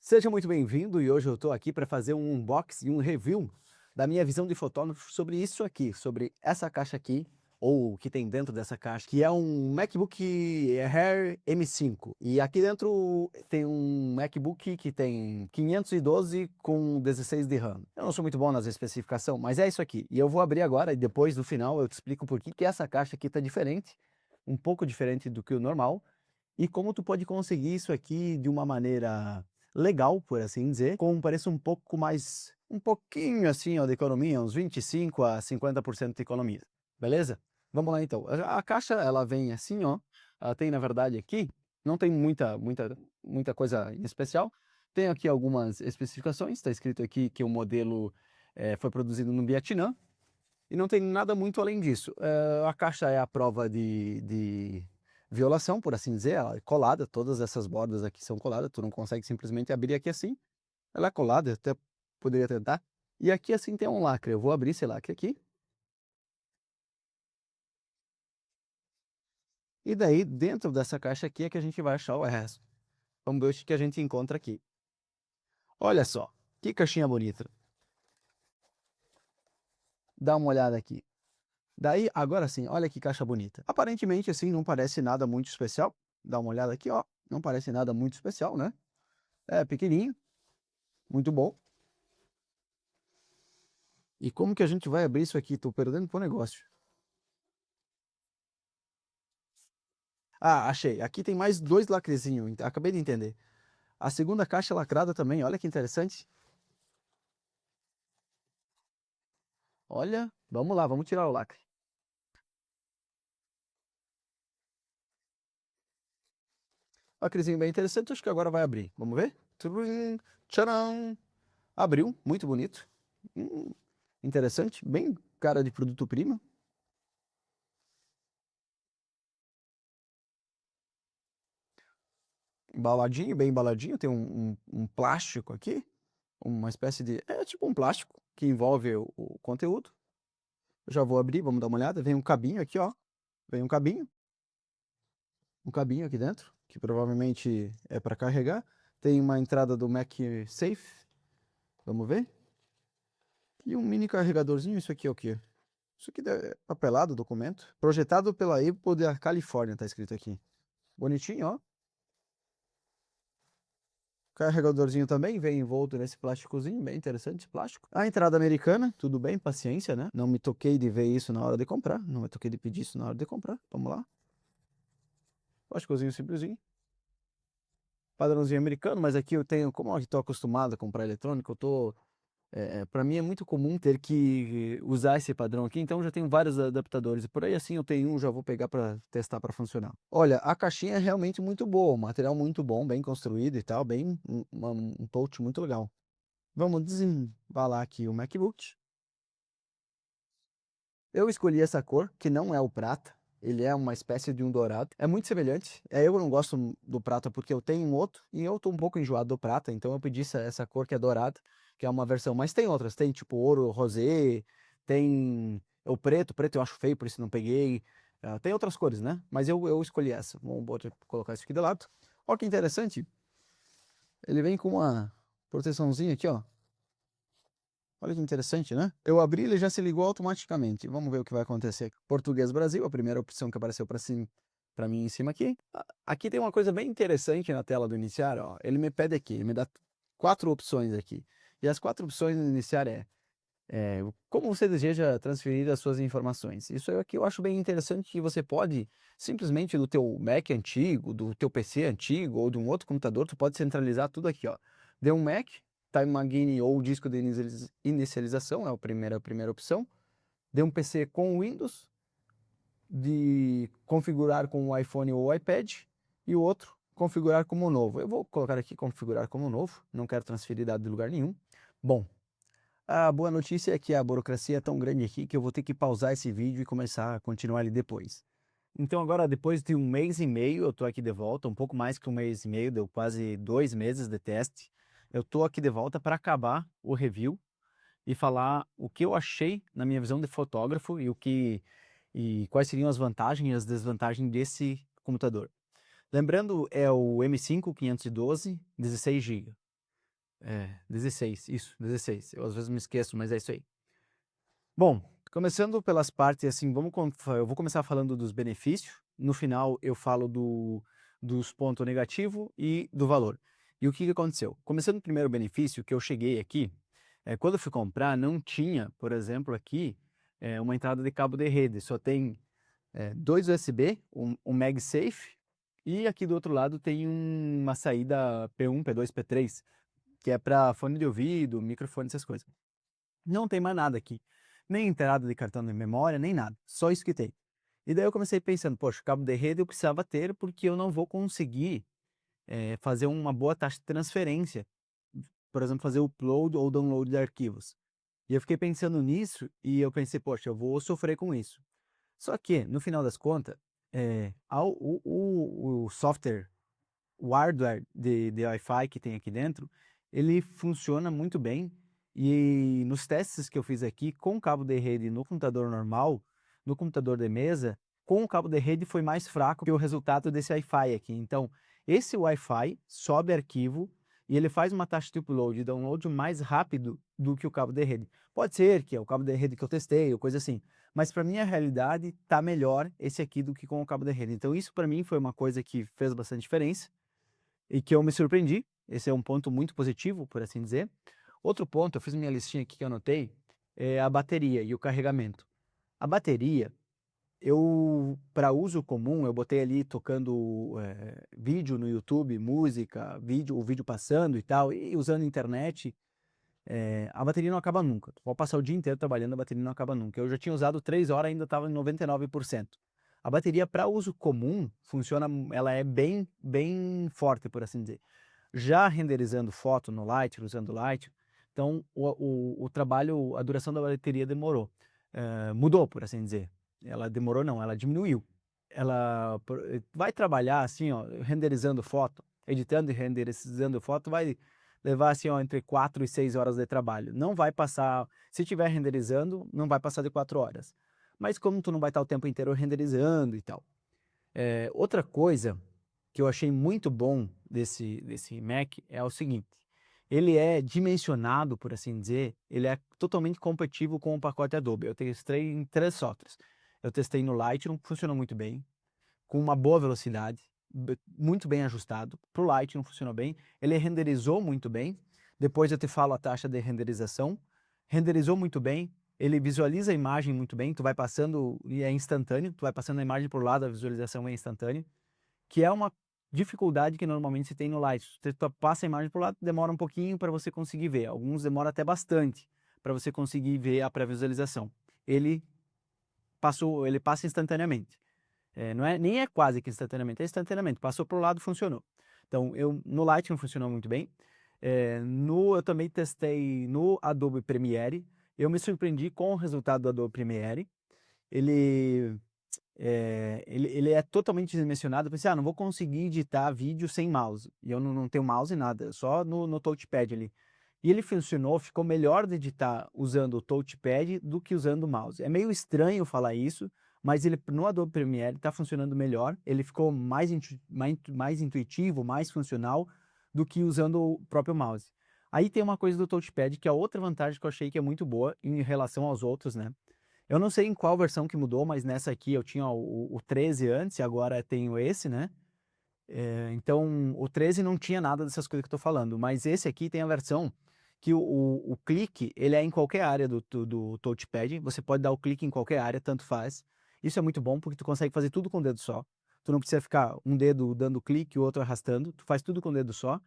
Seja muito bem-vindo e hoje eu estou aqui para fazer um unboxing, um review da minha visão de fotógrafo sobre isso aqui, sobre essa caixa aqui, ou o que tem dentro dessa caixa, que é um MacBook Air M5. E aqui dentro tem um MacBook que tem 512 com 16 de RAM. Eu não sou muito bom nas especificações, mas é isso aqui. E eu vou abrir agora e depois, no final, eu te explico por que essa caixa aqui está diferente, um pouco diferente do que o normal, e como tu pode conseguir isso aqui de uma maneira legal, por assim dizer, com um preço um pouquinho assim, ó, de economia, uns 25 a 50% de economia, beleza? Vamos lá então. A caixa, ela vem assim, ó, ela tem na verdade aqui, não tem muita coisa em especial, tem aqui algumas especificações, está escrito aqui que o modelo foi produzido no Vietnã, e não tem nada muito além disso. A caixa é a prova de violação, por assim dizer, ela é colada, todas essas bordas aqui são coladas, tu não consegue simplesmente abrir aqui assim, ela é colada, até poderia tentar. E aqui assim tem um lacre, eu vou abrir esse lacre aqui, e daí dentro dessa caixa aqui é que a gente vai achar o resto. Vamos ver o que a gente encontra aqui. Olha só, que caixinha bonita. Dá uma olhada aqui. Daí, agora sim, olha que caixa bonita. Aparentemente, assim, não parece nada muito especial. Dá uma olhada aqui, ó. Não parece nada muito especial, né? É pequenininho, muito bom. E como que a gente vai abrir isso aqui? Tô perdendo pro negócio. Ah, achei. Aqui tem mais dois lacrezinhos. Acabei de entender. A segunda caixa é lacrada também. Olha que interessante. Olha, vamos lá, vamos tirar o lacre. Lacrezinho bem interessante. Acho que agora vai abrir. Vamos ver? Tchurum, tcharam. Abriu, muito bonito. Hum, interessante. Bem cara de produto premium. Embaladinho, bem embaladinho, tem um plástico aqui, uma espécie de, é tipo um plástico que envolve o conteúdo. Eu já vou abrir, vamos dar uma olhada, vem um cabinho aqui, ó, vem um cabinho aqui dentro, que provavelmente é para carregar. Tem uma entrada do MagSafe, vamos ver, e um mini carregadorzinho, isso aqui é o quê? Isso aqui é papelado, documento, projetado pela Apple da Califórnia, tá escrito aqui. Bonitinho, ó. Carregadorzinho também vem envolto nesse plásticozinho, bem interessante esse plástico. A entrada americana, tudo bem, paciência, né? Não me toquei de ver isso na hora de comprar, não me toquei de pedir isso na hora de comprar. Vamos lá. Plásticozinho simplesinho. Padrãozinho americano, mas aqui eu tenho, como eu estou acostumado a comprar eletrônico, eu tô, para mim é muito comum ter que usar esse padrão aqui, então eu já tenho vários adaptadores e por aí assim eu tenho um, já vou pegar para testar para funcionar. Olha, a caixinha é realmente muito boa, um material muito bom, bem construído e tal, bem um touch muito legal. Vamos desembalar aqui o MacBook. Eu escolhi essa cor, que não é o prata. Ele é uma espécie de um dourado. É muito semelhante. Eu não gosto do prata porque eu tenho um outro e eu tô um pouco enjoado do prata, então eu pedi essa cor que é dourada, que é uma versão. Mas tem outras, tem tipo ouro, rosé, tem o preto. Preto eu acho feio, por isso não peguei. Tem outras cores, né? Mas eu escolhi essa. Vamos colocar isso aqui de lado. Olha que interessante. Ele vem com uma proteçãozinha aqui, ó. Olha que interessante, né? Eu abri, ele já se ligou automaticamente. Vamos ver o que vai acontecer. Português Brasil, a primeira opção que apareceu para cima, para mim em cima aqui. Aqui tem uma coisa bem interessante na tela do iniciar, ó. Ele me pede aqui, ele me dá quatro opções aqui. E as quatro opções do iniciar como você deseja transferir as suas informações. Isso é que eu acho bem interessante que você pode simplesmente do teu Mac antigo, do teu PC antigo ou de um outro computador, tu pode centralizar tudo aqui, ó. Deu um Mac, Time Machine ou disco de inicialização, é a primeira opção. Deu um PC com Windows, de configurar com o iPhone ou o iPad, e o outro, configurar como novo. Eu vou colocar aqui configurar como novo, não quero transferir dado de lugar nenhum. Bom, a boa notícia é que a burocracia é tão grande aqui que eu vou ter que pausar esse vídeo e começar a continuar ele depois. Então agora, depois de um mês e meio, eu tô aqui de volta, um pouco mais que um mês e meio, deu quase 2 meses de teste. Eu tô aqui de volta para acabar o review e falar o que eu achei na minha visão de fotógrafo e quais seriam as vantagens e as desvantagens desse computador. Lembrando, é o M5 512, 16 GB. 16, isso, 16. Eu às vezes me esqueço, mas é isso aí. Bom, começando pelas partes, assim, eu vou começar falando dos benefícios, no final eu falo dos pontos negativos e do valor. E o que que aconteceu? Começando primeiro o benefício, que eu cheguei aqui, quando eu fui comprar, não tinha, por exemplo, aqui, uma entrada de cabo de rede, só tem dois USB, um MagSafe, e aqui do outro lado tem uma saída P1, P2, P3, que é para fone de ouvido, microfone, essas coisas. Não tem mais nada aqui. Nem entrada de cartão de memória, nem nada. Só isso que tem. E daí eu comecei pensando, poxa, cabo de rede eu precisava ter porque eu não vou conseguir fazer uma boa taxa de transferência. Por exemplo, fazer upload ou download de arquivos. E eu fiquei pensando nisso e eu pensei, poxa, eu vou sofrer com isso. Só que, no final das contas, o software, o hardware de Wi-Fi que tem aqui dentro, ele funciona muito bem. E nos testes que eu fiz aqui com cabo de rede no computador normal, no computador de mesa, com o cabo de rede foi mais fraco que o resultado desse Wi-Fi aqui. Então, esse Wi-Fi sobe arquivo e ele faz uma taxa de upload e download mais rápido do que o cabo de rede. Pode ser que é o cabo de rede que eu testei ou coisa assim, mas para mim a realidade tá melhor esse aqui do que com o cabo de rede. Então, isso para mim foi uma coisa que fez bastante diferença e que eu me surpreendi. Esse é um ponto muito positivo, por assim dizer. Outro ponto, eu fiz minha listinha aqui que eu anotei, é a bateria e o carregamento. A bateria, para uso comum, eu botei ali tocando vídeo no YouTube, música, o vídeo passando e tal, e usando a internet, a bateria não acaba nunca. Tu pode passar o dia inteiro trabalhando, a bateria não acaba nunca. Eu já tinha usado 3 horas, ainda estava em 99%. A bateria para uso comum funciona, ela é bem, bem forte, por assim dizer. Já renderizando foto no Lightroom, usando Lightroom, então o trabalho, a duração da bateria demorou. Mudou, por assim dizer. Ela demorou não, ela diminuiu. Ela vai trabalhar assim, ó, renderizando foto, editando e renderizando foto, vai levar assim, ó, entre 4 e 6 horas de trabalho. Não vai passar, se estiver renderizando, não vai passar de 4 horas. Mas como tu não vai estar o tempo inteiro renderizando e tal. Outra coisa que eu achei muito bom desse Mac é o seguinte, ele é dimensionado, por assim dizer, ele é totalmente compatível com o pacote Adobe. Eu testei em 3 softwares. Eu testei no Lightroom, funcionou muito bem, com uma boa velocidade, muito bem ajustado. Para o Lightroom funcionou bem. Ele renderizou muito bem. Depois eu te falo a taxa de renderização. Renderizou muito bem. Ele visualiza a imagem muito bem. Tu vai passando e é instantâneo. Tu vai passando a imagem por lado, a visualização é instantânea. Que é uma dificuldade que normalmente se tem no Lightroom. Tu passa a imagem por lado, demora um pouquinho para você conseguir ver. Alguns demora até bastante para você conseguir ver a pré-visualização. Ele passa instantaneamente. Não é, nem é quase que instantaneamente, é instantaneamente. Passou para o lado, funcionou. Então, no Lightroom funcionou muito bem. Eu também testei no Adobe Premiere. Eu me surpreendi com o resultado do Adobe Premiere. Ele ele é totalmente dimensionado. Eu pensei, não vou conseguir editar vídeo sem mouse. E eu não tenho mouse e nada, só no touchpad ali. E ele funcionou, ficou melhor de editar usando o touchpad do que usando o mouse. É meio estranho falar isso, mas ele no Adobe Premiere está funcionando melhor. Ele ficou mais intuitivo, mais funcional do que usando o próprio mouse. Aí tem uma coisa do touchpad que é outra vantagem que eu achei que é muito boa em relação aos outros, né? Eu não sei em qual versão que mudou, mas nessa aqui eu tinha o 13 antes e agora tenho esse, né? Então, o 13 não tinha nada dessas coisas que eu tô falando, mas esse aqui tem a versão que o clique, ele é em qualquer área do touchpad, você pode dar o clique em qualquer área, tanto faz. Isso é muito bom porque tu consegue fazer tudo com o dedo só. Tu não precisa ficar um dedo dando clique e o outro arrastando, tu faz tudo com o dedo só.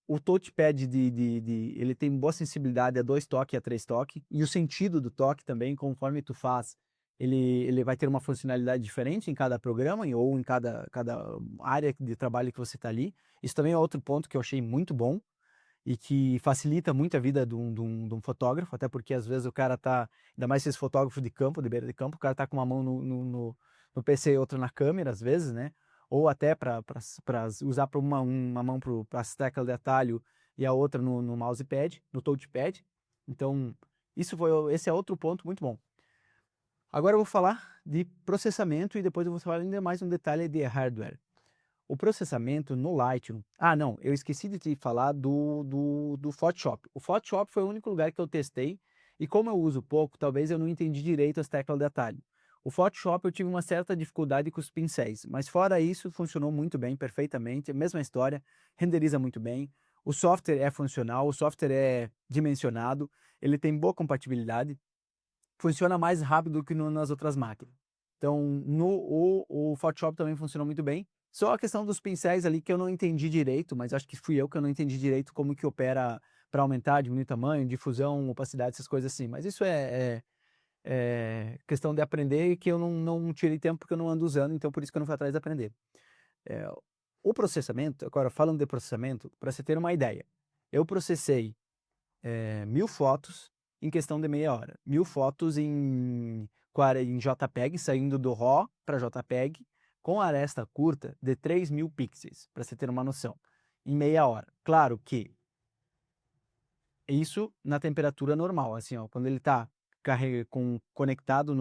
O touchpad ele tem boa sensibilidade a 2 toques e a 3 toques, e o sentido do toque também, conforme tu faz, ele vai ter uma funcionalidade diferente em cada programa ou em cada área de trabalho que você está ali. Isso também é outro ponto que eu achei muito bom e que facilita muito a vida de um fotógrafo, até porque às vezes o cara tá, ainda mais se esse fotógrafo de campo, de beira de campo, o cara tá com uma mão no PC e outra na câmera, às vezes, né? Ou até para usar para uma mão para as teclas de atalho e a outra no mousepad, no touchpad. Então, esse é outro ponto muito bom. Agora eu vou falar de processamento e depois eu vou falar ainda mais um detalhe de hardware. O processamento no Lightroom... Ah, não, eu esqueci de te falar do Photoshop. O Photoshop foi o único lugar que eu testei, e como eu uso pouco, talvez eu não entendi direito as teclas de atalho. O Photoshop eu tive uma certa dificuldade com os pincéis, mas fora isso, funcionou muito bem, perfeitamente, mesma história, renderiza muito bem. O software é funcional, o software é dimensionado, ele tem boa compatibilidade, funciona mais rápido que nas outras máquinas. Então, o Photoshop também funciona muito bem. Só a questão dos pincéis ali que eu não entendi direito, mas acho que fui eu que eu não entendi direito como que opera para aumentar, diminuir tamanho, difusão, opacidade, essas coisas assim. Mas isso é questão de aprender que eu não tirei tempo porque eu não ando usando, então por isso que eu não fui atrás de aprender. É, o processamento, agora falando de processamento, para você ter uma ideia, eu processei 1000 fotos em questão de meia hora. 1000 fotos em JPEG, saindo do RAW para JPEG, com aresta curta de 3000 pixels, para você ter uma noção, em meia hora. Claro que isso na temperatura normal, assim, ó, quando ele está conectado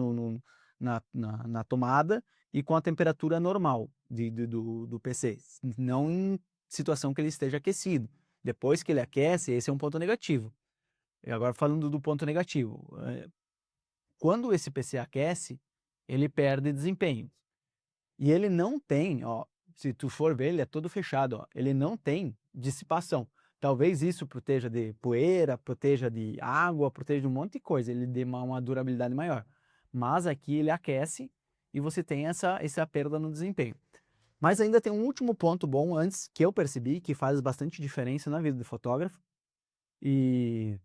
na tomada e com a temperatura normal do PC, não em situação que ele esteja aquecido. Depois que ele aquece, esse é um ponto negativo. E agora falando do ponto negativo, quando esse PC aquece, ele perde desempenho. E ele não tem, ó, se tu for ver, ele é todo fechado, ó, ele não tem dissipação. Talvez isso proteja de poeira, proteja de água, proteja de um monte de coisa, ele dê uma durabilidade maior. Mas aqui ele aquece e você tem essa perda no desempenho. Mas ainda tem um último ponto bom antes, que eu percebi, que faz bastante diferença na vida do fotógrafo, e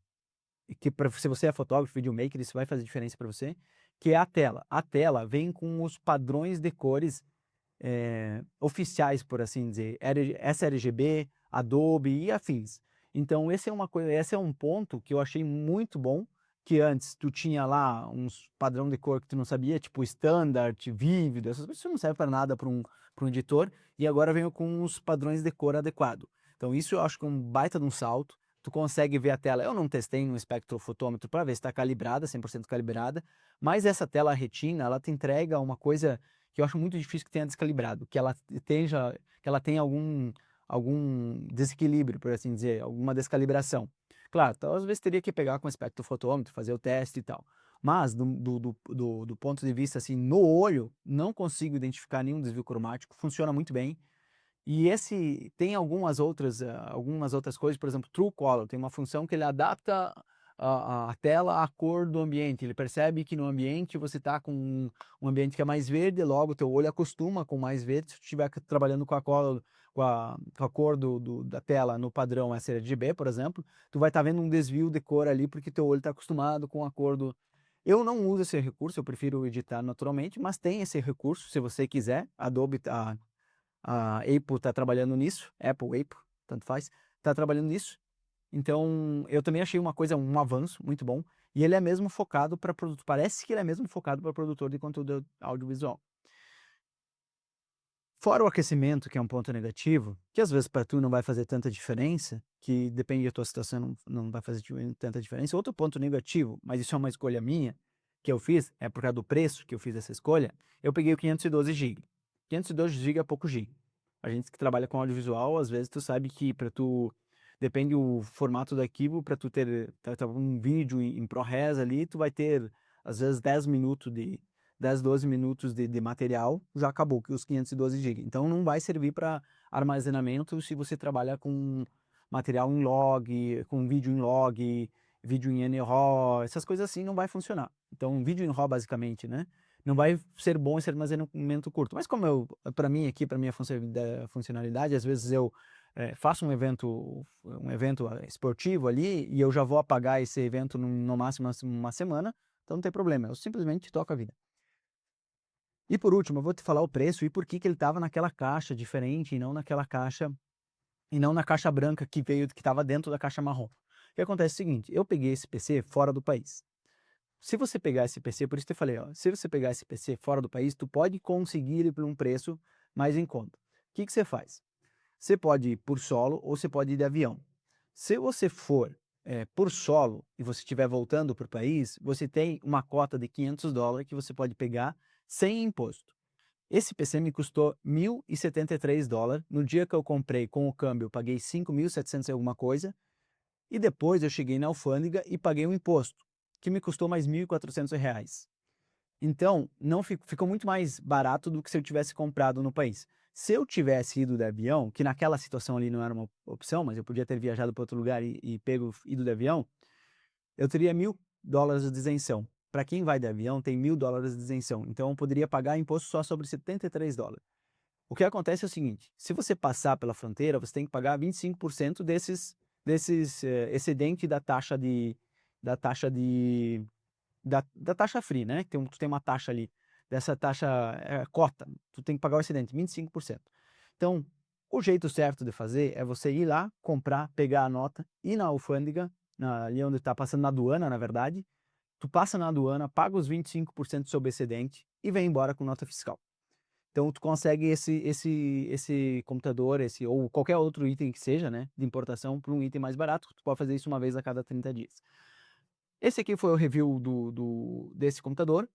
que se você é fotógrafo, videomaker, isso vai fazer diferença para você, que é a tela. A tela vem com os padrões de cores oficiais, por assim dizer, sRGB, Adobe e afins. Então esse é um ponto que eu achei muito bom, que antes tu tinha lá uns padrão de cor que tu não sabia, tipo standard, vívido, essas coisas não serve para nada para um editor, e agora vem com os padrões de cor adequado. Então isso eu acho que é um baita de um salto. Tu consegue ver a tela, eu não testei no espectrofotômetro para ver se está calibrada, 100% calibrada, mas essa tela retina, ela te entrega uma coisa que eu acho muito difícil que tenha descalibrado, que ela tenha algum desequilíbrio, por assim dizer, alguma descalibração. Claro, então, às vezes teria que pegar com o espectrofotômetro, fazer o teste e tal. Mas, do ponto de vista, assim, no olho, não consigo identificar nenhum desvio cromático, funciona muito bem. E esse tem algumas outras coisas, por exemplo, True Color, tem uma função que ele adapta a tela à cor do ambiente. Ele percebe que no ambiente você está com um ambiente que é mais verde, logo o teu olho acostuma com mais verde. Se tu estiver trabalhando com a cor da tela no padrão sRGB, por exemplo, tu vai estar vendo um desvio de cor ali porque teu olho está acostumado com a cor do... Eu não uso esse recurso, eu prefiro editar naturalmente, mas tem esse recurso, se você quiser. A Apple está trabalhando nisso, Apple, tanto faz, está trabalhando nisso. Então, eu também achei um avanço muito bom. E ele é mesmo focado para produto, parece que ele é mesmo focado para produtor de conteúdo audiovisual. Fora o aquecimento, que é um ponto negativo, que às vezes para tu não vai fazer tanta diferença, que depende da tua situação, não vai fazer tanta diferença. Outro ponto negativo, mas isso é uma escolha minha, que eu fiz, é por causa do preço que eu fiz essa escolha, eu peguei o 512 GB. 512 GB é pouco GB. A gente que trabalha com audiovisual, às vezes tu sabe que depende o formato do arquivo, para tu ter um vídeo em ProRes ali, tu vai ter às vezes 10, 12 minutos de material, já acabou que os 512 GB. Então não vai servir para armazenamento se você trabalha com material em log, com vídeo em log, vídeo em NRAW, essas coisas assim não vai funcionar. Então vídeo em RAW basicamente, né? Não vai ser bom esse armazenamento curto. Mas como para mim aqui, para minha funcionalidade, às vezes eu faço um evento esportivo ali e eu já vou apagar esse evento no máximo uma semana, então não tem problema, eu simplesmente toco a vida. E por último, eu vou te falar o preço e por que ele estava naquela caixa diferente e não na caixa branca que estava dentro da caixa marrom. O que acontece é o seguinte, eu peguei esse PC fora do país. Se você pegar esse PC, por isso que eu falei, ó, se você pegar esse PC fora do país, tu pode conseguir ele por um preço mais em conta. O que você faz? Você pode ir por solo ou você pode ir de avião. Se você for por solo e você estiver voltando para o país, você tem uma cota de $500 que você pode pegar sem imposto. Esse PC me custou $1.073. No dia que eu comprei com o câmbio, eu paguei 5.700 e alguma coisa. E depois eu cheguei na alfândega e paguei um imposto, que me custou mais R$ 1.400. Então, não ficou muito mais barato do que se eu tivesse comprado no país. Se eu tivesse ido de avião, que naquela situação ali não era uma opção, mas eu podia ter viajado para outro lugar e ido de avião, eu teria $1.000 de isenção. Para quem vai de avião, tem $1.000 de isenção. Então, eu poderia pagar imposto só sobre $73. O que acontece é o seguinte: se você passar pela fronteira, você tem que pagar 25% desses excedente da taxa de da taxa free, né? Tu tem uma taxa ali, dessa taxa cota, tu tem que pagar o excedente, 25%. Então, o jeito certo de fazer é você ir lá, comprar, pegar a nota, ir na alfândega, ali onde está passando na aduana, na verdade, tu passa na aduana, paga os 25% sobre excedente e vem embora com nota fiscal. Então tu consegue esse computador, ou qualquer outro item que seja, né, de importação, por um item mais barato. Tu pode fazer isso uma vez a cada 30 dias. Esse aqui foi o review desse computador.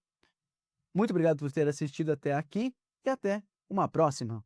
Muito obrigado por ter assistido até aqui e até uma próxima.